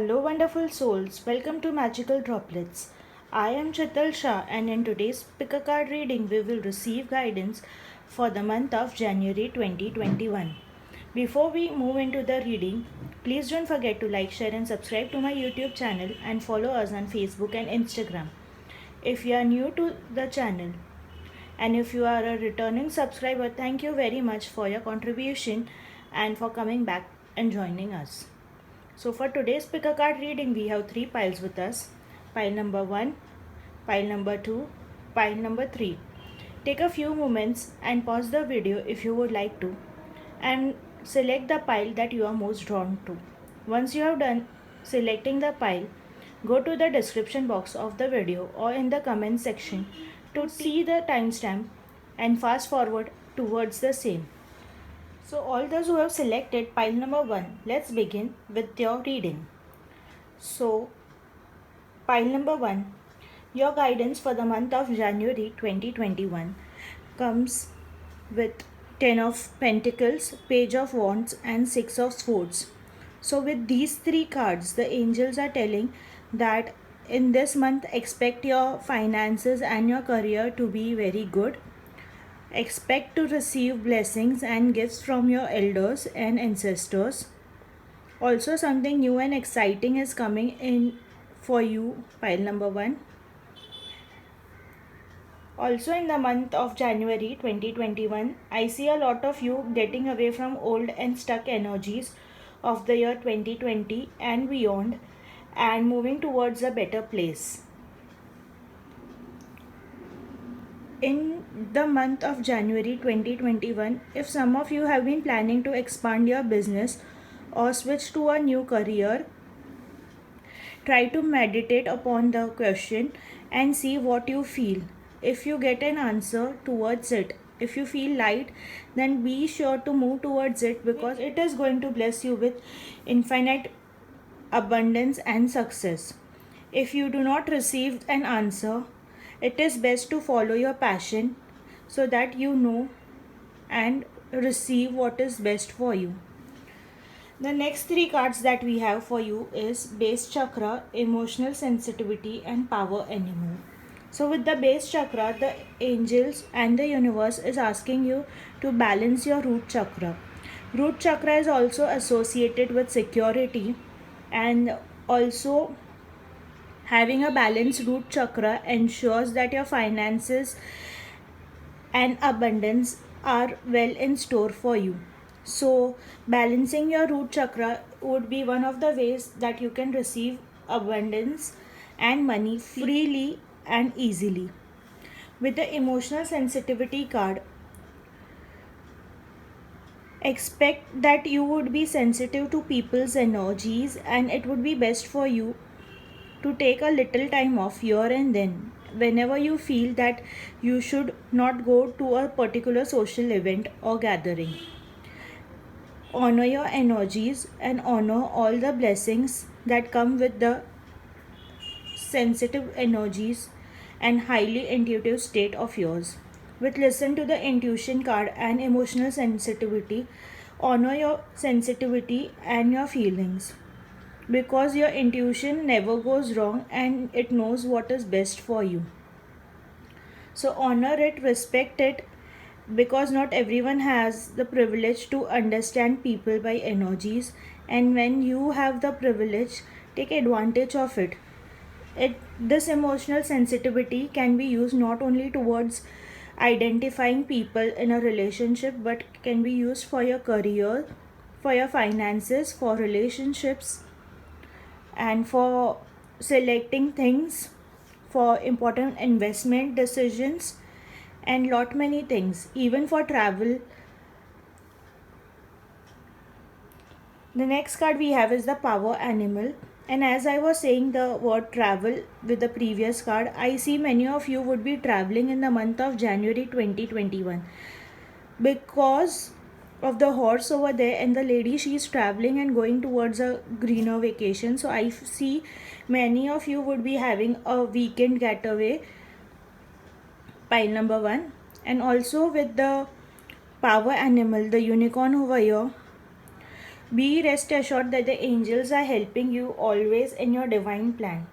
Hello, wonderful souls. Welcome to Magical Droplets. I am Chital Shah, and in today's Pick a Card reading, we will receive guidance for the month of January 2021. Before we move into the reading, please don't forget to like, share, and subscribe to my YouTube channel and follow us on Facebook and Instagram. If you are new to the channel and if you are a returning subscriber, thank you very much for your contribution and for coming back and joining us. So for today's pick a card reading, we have 3 piles with us. Pile number 1, pile number 2, pile number 3. Take a few moments and pause the video if you would like to and select the pile that you are most drawn to. Once you have done selecting the pile, go to the description box of the video or in the comment section to see the timestamp and fast forward towards the same. So all those who have selected pile number 1, let's begin with your reading. So pile number 1, your guidance for the month of January 2021 comes with 10 of Pentacles, Page of Wands and 6 of Swords. So with these 3 cards, the angels are telling that in this month expect your finances and your career to be very good. Expect to receive blessings and gifts from your elders and ancestors. Also, something new and exciting is coming in for you, pile number 1. Also, in the month of January 2021, I see a lot of you getting away from old and stuck energies of the year 2020 and beyond and moving towards a better place. In the month of January 2021, if some of you have been planning to expand your business or switch to a new career, try to meditate upon the question and see what you feel. If you get an answer towards it, if you feel light, then be sure to move towards it because it is going to bless you with infinite abundance and success. If you do not receive an answer, it is best to follow your passion so that you know and receive what is best for you. The next 3 cards that we have for you is Base Chakra, Emotional Sensitivity and Power Animal. So with the Base Chakra, the angels and the universe is asking you to balance your root chakra. Root chakra is also associated with security, and also having a balanced root chakra ensures that your finances and abundance are well in store for you. So balancing your root chakra would be one of the ways that you can receive abundance and money freely and easily. With the emotional sensitivity card, expect that you would be sensitive to people's energies and it would be best for you to take a little time off here and then whenever you feel that you should not go to a particular social event or gathering. Honor your energies and honor all the blessings that come with the sensitive energies and highly intuitive state of yours. With listen to the intuition card and emotional sensitivity, honor your sensitivity and your feelings because your intuition never goes wrong and it knows what is best for you. So honor it, respect it, because not everyone has the privilege to understand people by energies, and when you have the privilege, take advantage of it. This emotional sensitivity can be used not only towards identifying people in a relationship but can be used for your career, for your finances, for relationships, and for selecting things, for important investment decisions and lot many things, even for travel. The next card we have is the Power Animal, and as I was saying the word travel with the previous card, I see many of you would be traveling in the month of January 2021 because of the horse over there and the lady, she is traveling and going towards a greener vacation. So I see many of you would be having a weekend getaway, pile number 1. And also with the Power Animal, the unicorn over here, Be rest assured that the angels are helping you always in your divine plan.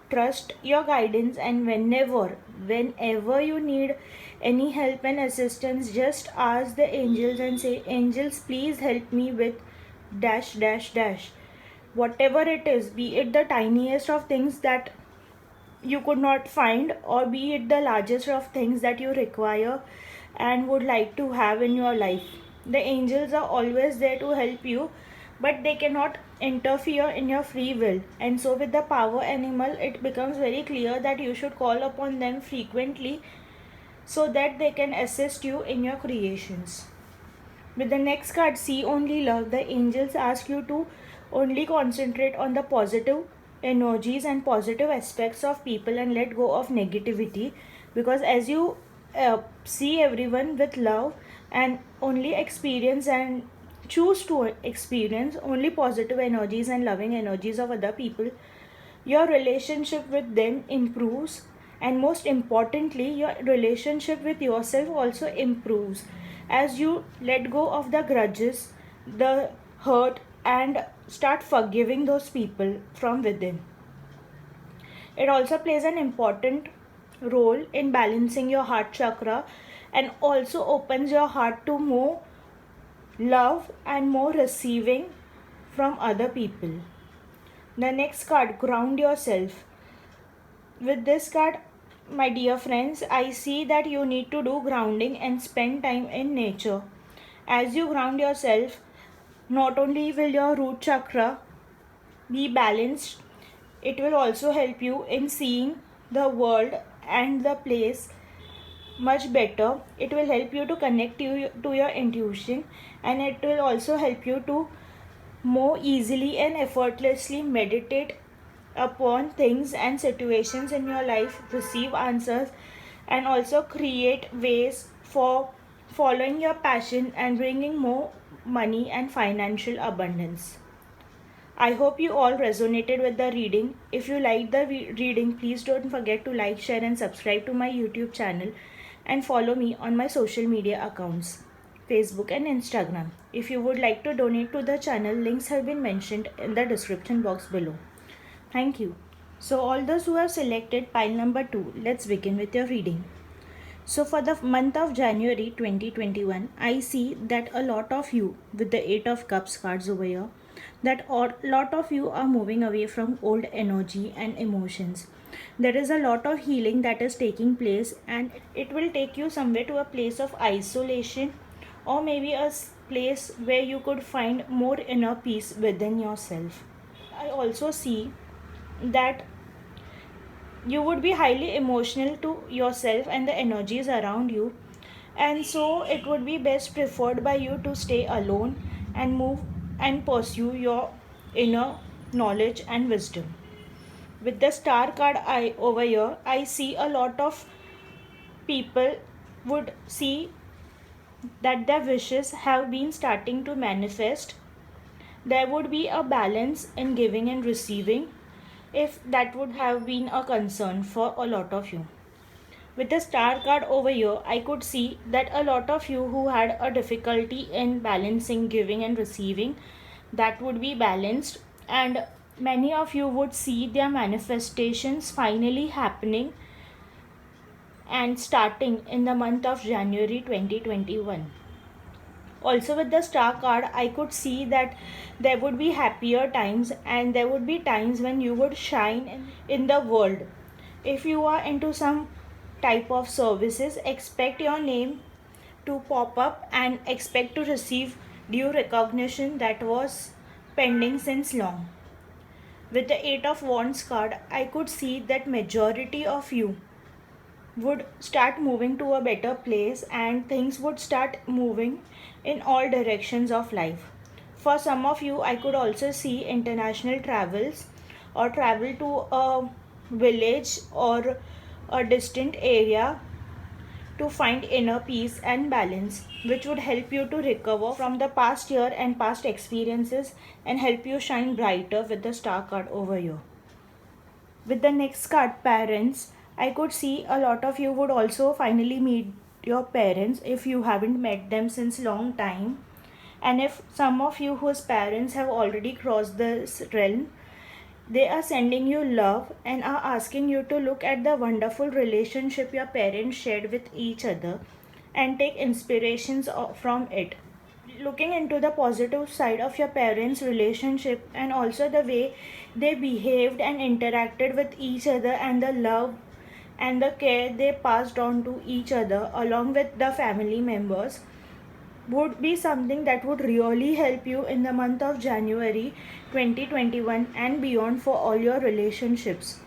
Trust your guidance, and whenever you need any help and assistance, just ask the angels and say, Angels, please help me with dash dash dash. Whatever it is, be it the tiniest of things that you could not find, or be it the largest of things that you require and would like to have in your life. The angels are always there to help you, but they cannot interfere in your free will. And so, with the power animal, it becomes very clear that you should call upon them frequently so that they can assist you in your creations. With the next card, See Only Love, the angels ask you to only concentrate on the positive energies and positive aspects of people and let go of negativity, because as you see everyone with love and only experience and choose to experience only positive energies and loving energies of other people, your relationship with them improves, and most importantly your relationship with yourself also improves as you let go of the grudges, the hurt, and start forgiving those people from within. It also plays an important role in balancing your heart chakra and also opens your heart to more love and more receiving from other people. The next card, Ground Yourself. With this card, my dear friends, I see that you need to do grounding and spend time in nature. As you ground yourself, not only will your root chakra be balanced, it will also help you in seeing the world and the place much better. It will help you to connect you to your intuition, and it will also help you to more easily and effortlessly meditate upon things and situations in your life, receive answers, and also create ways for following your passion and bringing more money and financial abundance. I hope you all resonated with the reading. If you liked the reading, please don't forget to like, share, and subscribe to my YouTube channel and follow me on my social media accounts, Facebook and Instagram. If you would like to donate to the channel, links have been mentioned in the description box below. Thank you. So, all those who have selected pile number 2, let's begin with your reading. So, for the month of January 2021, I see that a lot of you, with the 8 of Cups cards over here, that a lot of you are moving away from old energy and emotions. There is a lot of healing that is taking place, and it will take you somewhere to a place of isolation, or maybe a place where you could find more inner peace within yourself. I also see that you would be highly emotional to yourself and the energies around you, and so it would be best preferred by you to stay alone and move and pursue your inner knowledge and wisdom. With the star card I over here, I see a lot of people would see that their wishes have been starting to manifest. There would be a balance in giving and receiving, if that would have been a concern for a lot of you. With the star card over here, I could see that a lot of you who had a difficulty in balancing giving and receiving, that would be balanced, and many of you would see their manifestations finally happening and starting in the month of January 2021. Also, with the star card, I could see that there would be happier times, and there would be times when you would shine in the world. If you are into some type of services, expect your name to pop up and expect to receive due recognition that was pending since long. With the 8 of Wands card, I could see that majority of you would start moving to a better place, and things would start moving in all directions of life. For some of you, I could also see international travels or travel to a village or a distant area to find inner peace and balance, which would help you to recover from the past year and past experiences and help you shine brighter with the star card over here. With the next card, Parents, I could see a lot of you would also finally meet your parents if you haven't met them since long time, And if some of you whose parents have already crossed this realm, they are sending you love and are asking you to look at the wonderful relationship your parents shared with each other and take inspirations from it. Looking into the positive side of your parents' relationship and also the way they behaved and interacted with each other, and the love and the care they passed on to each other along with the family members, would be something that would really help you in the month of January 2021 and beyond for all your relationships.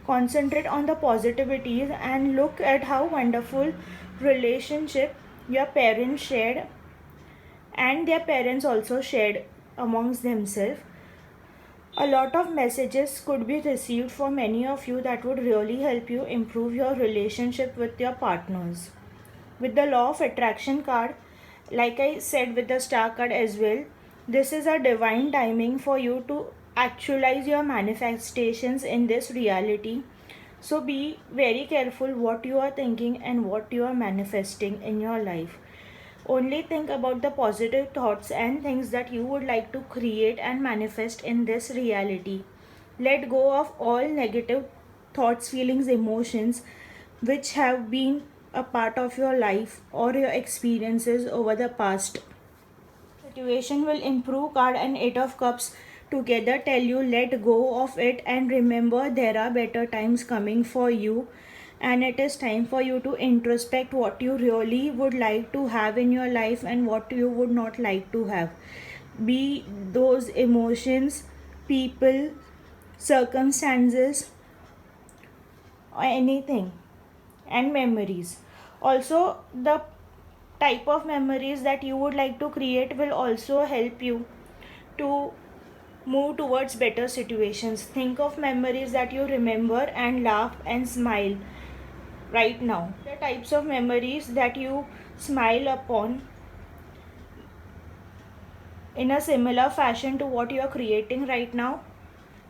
Concentrate on the positivities and look at how wonderful relationship your parents shared and their parents also shared amongst themselves. A lot of messages could be received for many of you that would really help you improve your relationship with your partners. With the law of attraction card, like I said with the star card as well, this is a divine timing for you to actualize your manifestations in this reality. So be very careful what you are thinking and what you are manifesting in your life. Only think about the positive thoughts and things that you would like to create and manifest in this reality. Let go of all negative thoughts, feelings, emotions which have been a part of your life or your experiences over the past. Situation will improve card and 8 of cups together tell you let go of it and remember there are better times coming for you, and it is time for you to introspect what you really would like to have in your life and what you would not like to have, be those emotions, people, circumstances, or anything, and memories. Also, the type of memories that you would like to create will also help you to move towards better situations. Think of memories that you remember and laugh and smile right now. The types of memories that you smile upon in a similar fashion to what you are creating right now.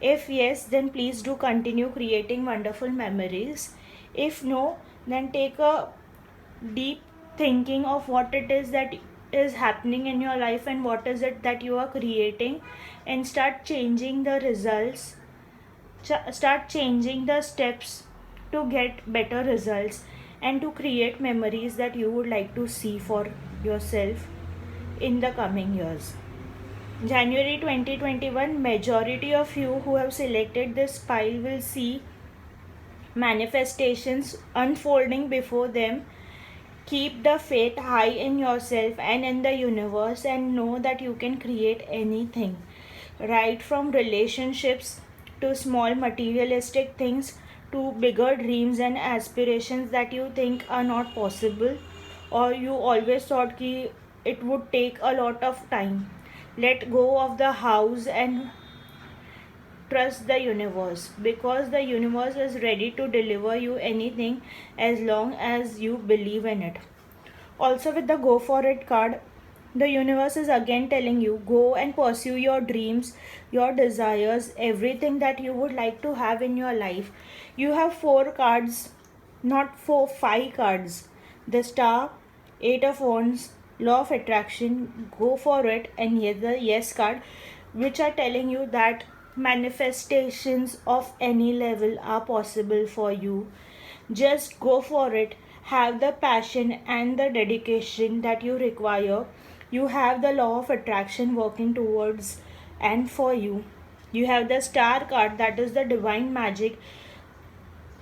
If yes, then please do continue creating wonderful memories. If no, then take a deep thinking of what it is that is happening in your life and what is it that you are creating, and start changing the results, start changing the steps to get better results and to create memories that you would like to see for yourself in the coming years. January 2021, majority of you who have selected this pile will see manifestations unfolding before them. Keep the faith high in yourself and in the universe, and know that you can create anything, right from relationships to small materialistic things to bigger dreams and aspirations that you think are not possible or you always thought ki it would take a lot of time. Let go of the house and trust the universe, because the universe is ready to deliver you anything as long as you believe in it. Also, with the go for it card, the universe is again telling you go and pursue your dreams, your desires, everything that you would like to have in your life. You have 4 cards, not 4, 5 cards. The star, 8 of wands, law of attraction, go for it, and yet the yes card, which are telling you that manifestations of any level are possible for you. Just go for it. Have the passion and the dedication that you require. You have the law of attraction working towards and for you. You have the star card, that is the divine magic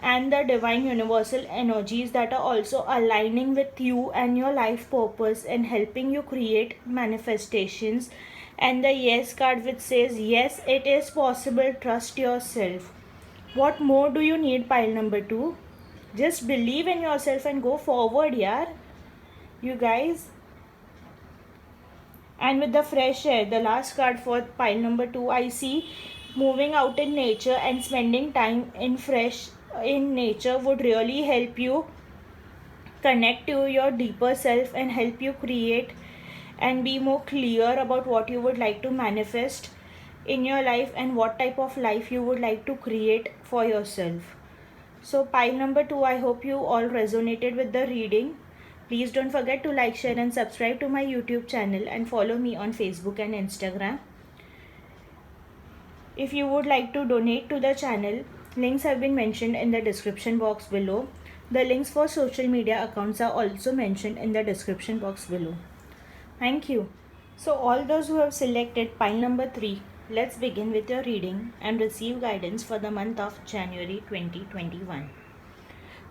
and the divine universal energies that are also aligning with you and your life purpose and helping you create manifestations. And the yes card, which says yes, it is possible, trust yourself. What more do you need, pile number 2? Just believe in yourself and go forward, yaar. You guys. And with the fresh air, the last card for pile number 2, I see moving out in nature and spending time in nature would really help you connect to your deeper self and help you create and be more clear about what you would like to manifest in your life and what type of life you would like to create for yourself. So pile number 2, I hope you all resonated with the reading. Please don't forget to like, share and subscribe to my YouTube channel and follow me on Facebook and Instagram. If you would like to donate to the channel, links have been mentioned in the description box below. The links for social media accounts are also mentioned in the description box below. Thank you. So all those who have selected pile number 3, let's begin with your reading and receive guidance for the month of January 2021.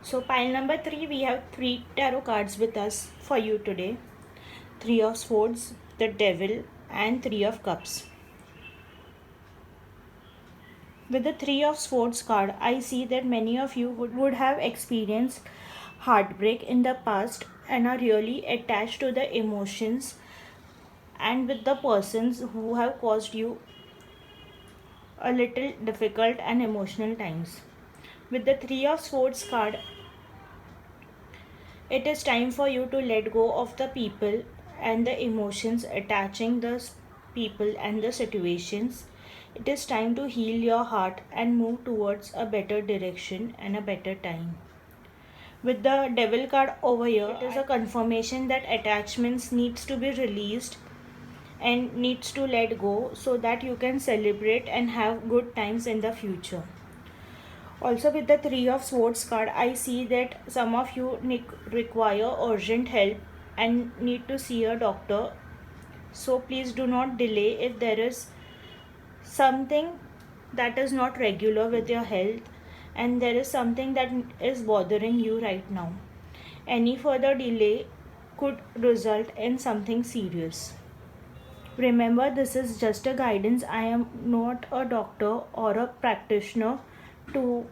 So pile number 3, we have 3 tarot cards with us for you today. 3 of Swords, the Devil and 3 of Cups. With the 3 of Swords card, I see that many of you would have experienced heartbreak in the past and are really attached to the emotions and with the persons who have caused you a little difficult and emotional times. With the 3 of Swords card, it is time for you to let go of the people and the emotions attaching the people and the situations. It is time to heal your heart and move towards a better direction and a better time. With the Devil card over here, it is a confirmation that attachments needs to be released and needs to let go so that you can celebrate and have good times in the future. Also with the 3 of Swords card, I see that some of you require urgent help and need to see a doctor. So please do not delay if there is something that is not regular with your health and there is something that is bothering you right now. Any further delay could result in something serious. Remember, this is just a guidance. I am not a doctor or a practitioner to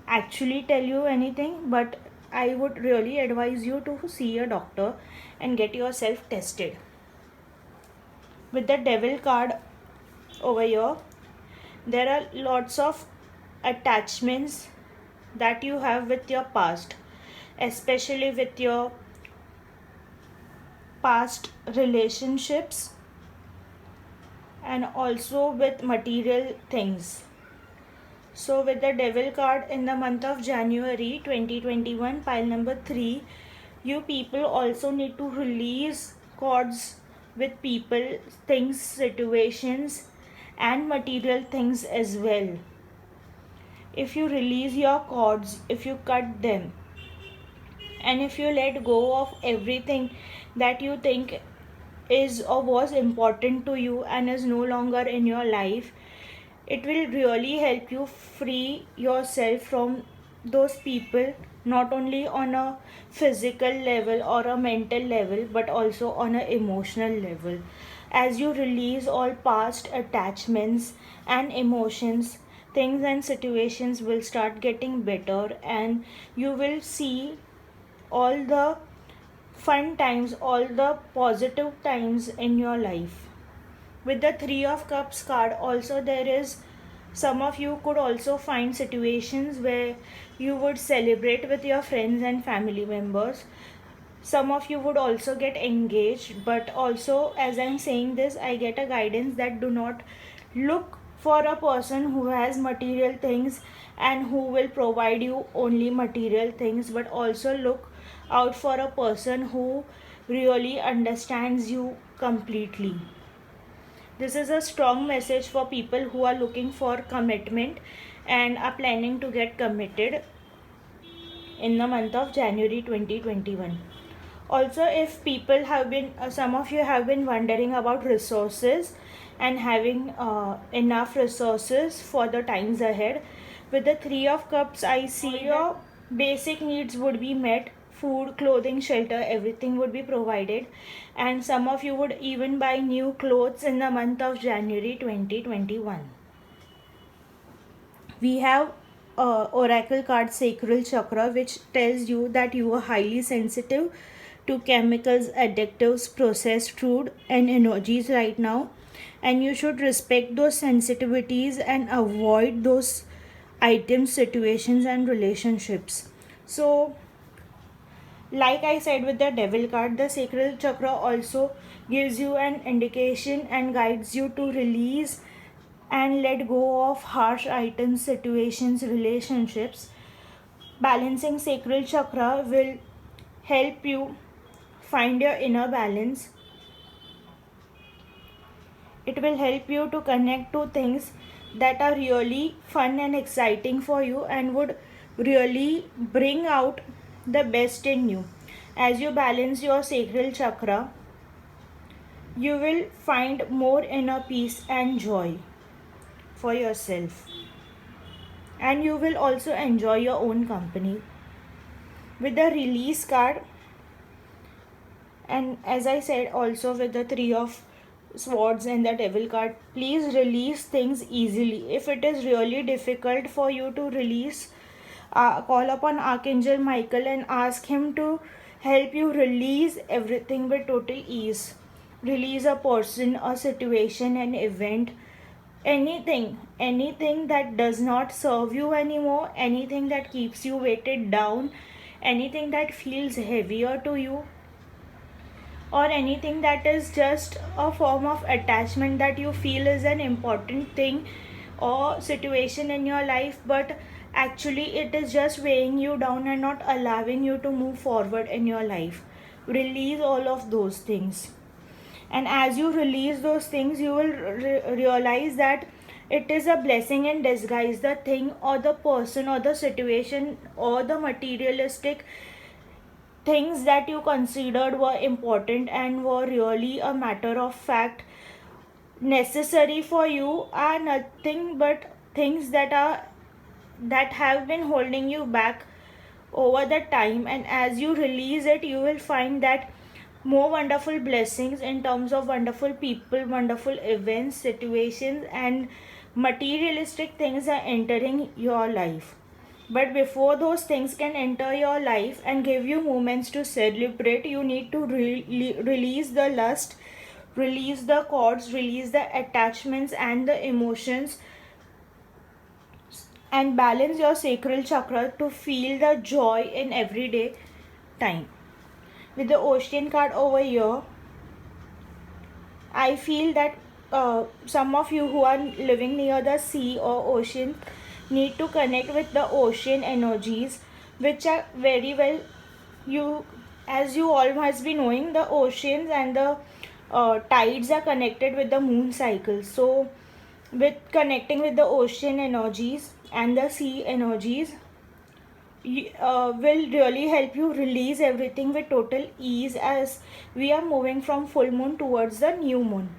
actually tell you anything, but I would really advise you to see a doctor and get yourself tested. With the Devil card over here, there are lots of attachments that you have with your past, especially with your past relationships and also with material things. So with the Devil card in the month of January 2021, pile number 3, you people also need to release cords with people, things, situations and material things as well. If you release your cords, if you cut them and if you let go of everything that you think is or was important to you and is no longer in your life, it will really help you free yourself from those people, not only on a physical level or a mental level but also on an emotional level. As you release all past attachments and emotions, things and situations will start getting better and you will see all the fun times, all the positive times in your life. With the 3 of Cups card, also there is some of you could also find situations where you would celebrate with your friends and family members. Some of you would also get engaged, but also as I'm saying this, I get a guidance that do not look for a person who has material things and who will provide you only material things, but also look out for a person who really understands you completely. This is a strong message for people who are looking for commitment and are planning to get committed in the month of January 2021. Also, if people have been, some of you have been wondering about resources and having enough resources for the times ahead. With the 3 of Cups, I see your basic needs would be met. Food, clothing, shelter, everything would be provided, and some of you would even buy new clothes in the month of January 2021. We have oracle card Sacral Chakra, which tells you that you are highly sensitive to chemicals, additives, processed food and energies right now, and you should respect those sensitivities and avoid those items, situations and relationships. So like I said, with the Devil card, the Sacral Chakra also gives you an indication and guides you to release and let go of harsh items, situations, relationships. Balancing Sacral Chakra will help you find your inner balance. It will help you to connect to things that are really fun and exciting for you and would really bring out the best in you. As you balance your sacral chakra, you will find more inner peace and joy for yourself. And you will also enjoy your own company. With the release card, and as I said, also with the three of swords and the devil card, please release things easily. If it is really difficult for you to release, call upon Archangel Michael and ask him to help you release everything with total ease. Release a person, a situation, an event, anything that does not serve you anymore, anything that keeps you weighted down, anything that feels heavier to you, or anything that is just a form of attachment that you feel is an important thing or situation in your life, but actually it is just weighing you down and not allowing you to move forward in your life. Release all of those things, and as you release those things, you will realize that it is a blessing in disguise. The thing or the person or the situation or the materialistic things that you considered were important and were really a matter of fact necessary for you are nothing but things that have been holding you back over the time. And as you release it, you will find that more wonderful blessings in terms of wonderful people, wonderful events, situations, and materialistic things are entering your life. But before those things can enter your life and give you moments to celebrate, you need to release the lust, release the cords, release the attachments and the emotions, and balance your sacral chakra to feel the joy in everyday time. With the Ocean card over here, I feel that some of you who are living near the sea or ocean need to connect with the ocean energies, which are very well, you, as you all must be knowing, the oceans and the tides are connected with the moon cycle. So with connecting with the ocean energies and the sea energies, will really help you release everything with total ease as we are moving from full moon towards the new moon.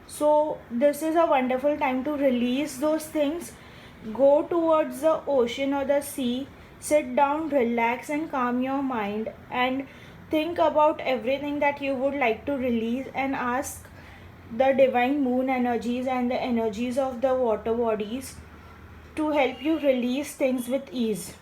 So this is a wonderful time to release those things. Go towards the ocean or the sea, sit down, relax and calm your mind, and think about everything that you would like to release, and ask the divine moon energies and the energies of the water bodies to help you release things with ease.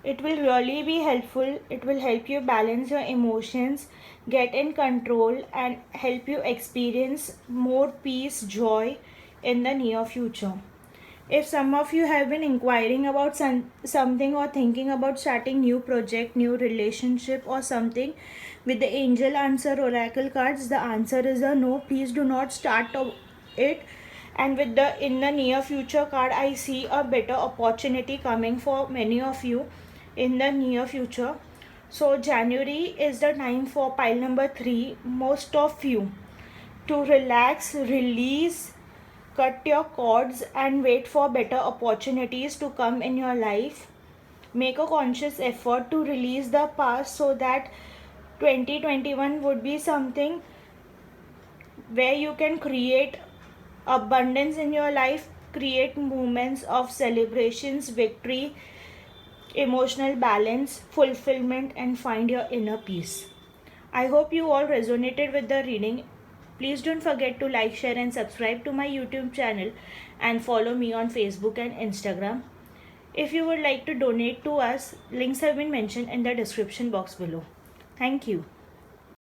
It will really be helpful. It will help you balance your emotions, get in control, and help you experience more peace, joy in the near future. If some of you have been inquiring about something or thinking about starting new project, new relationship or something with the angel answer oracle cards, the answer is a no. Please do not start it. And with the in the near future card, I see a better opportunity coming for many of you in the near future. So January is the time for pile number 3, most of you, to relax, release, cut your cords and wait for better opportunities to come in your life. Make a conscious effort to release the past so that 2021 would be something where you can create abundance in your life, create moments of celebrations, victory, emotional balance, fulfillment, and find your inner peace. I hope you all resonated with the reading. Please don't forget to like, share, and subscribe to my YouTube channel and follow me on Facebook and Instagram. If you would like to donate to us, links have been mentioned in the description box below. Thank you.